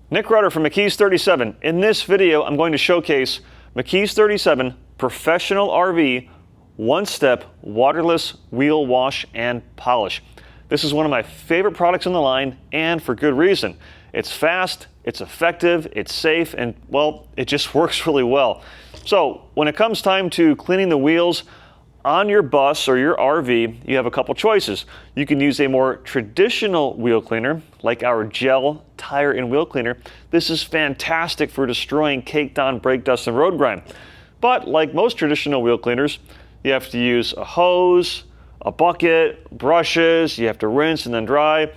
Nick Rutter from McKee's 37. In this video, I'm going to showcase McKee's 37 Professional RV one-step waterless wheel wash and polish. This is one of my favorite products in the line, and for good reason. It's fast, it's effective, it's safe, and well, it just works really well. So when it comes time to cleaning the wheels on your bus or your RV, you have a couple choices. You can use a more traditional wheel cleaner, like our gel tire and wheel cleaner. This is fantastic for destroying caked on brake dust and road grime. But like most traditional wheel cleaners, you have to use a hose, a bucket, brushes, you have to rinse and then dry.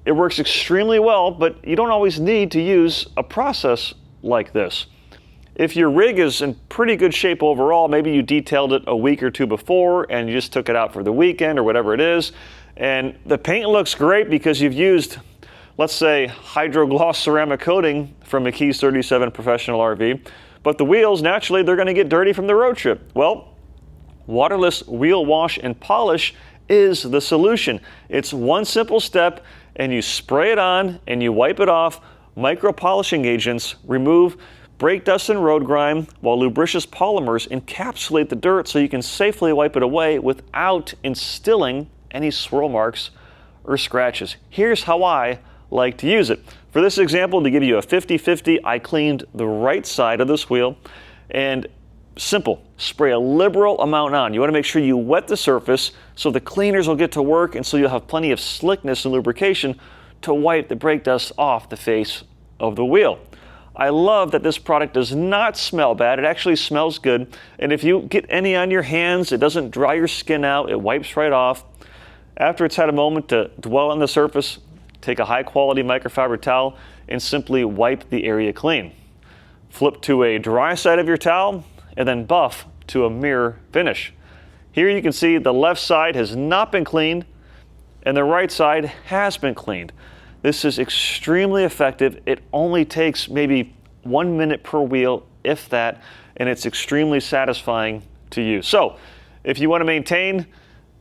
It works extremely well, but you don't always need to use a process like this. If your rig is in pretty good shape overall, maybe you detailed it a week or two before and you just took it out for the weekend or whatever it is, and the paint looks great because you've used, let's say, hydro-gloss ceramic coating from McKee's 37 Professional RV, but the wheels, naturally, they're going to get dirty from the road trip. Well, waterless wheel wash and polish is the solution. It's one simple step, and you spray it on and you wipe it off. Micro polishing agents remove brake dust and road grime, while lubricious polymers encapsulate the dirt so you can safely wipe it away without instilling any swirl marks or scratches. Here's how I like to use it. For this example, to give you a 50-50, I cleaned the right side of this wheel, and simple, spray a liberal amount on. You want to make sure you wet the surface so the cleaners will get to work, and so you'll have plenty of slickness and lubrication to wipe the brake dust off the face of the wheel. I love that this product does not smell bad. It actually smells good. And if you get any on your hands, it doesn't dry your skin out. It wipes right off. After it's had a moment to dwell on the surface, take a high quality microfiber towel and simply wipe the area clean. Flip to a dry side of your towel and then buff to a mirror finish. Here you can see the left side has not been cleaned and the right side has been cleaned. This is extremely effective. It only takes maybe 1 minute per wheel, if that, and it's extremely satisfying to use. So if you want to maintain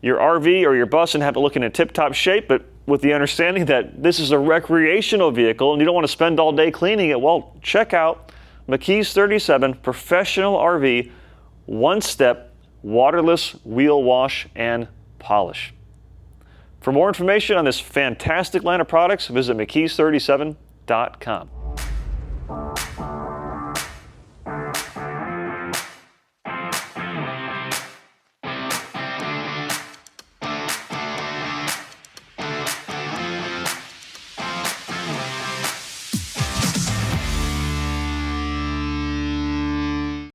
your RV or your bus and have it look in a tip-top shape, but with the understanding that this is a recreational vehicle and you don't want to spend all day cleaning it, well, check out McKee's 37 Professional RV one-step waterless wheel wash and polish. For more information on this fantastic line of products, visit McKee's37.com.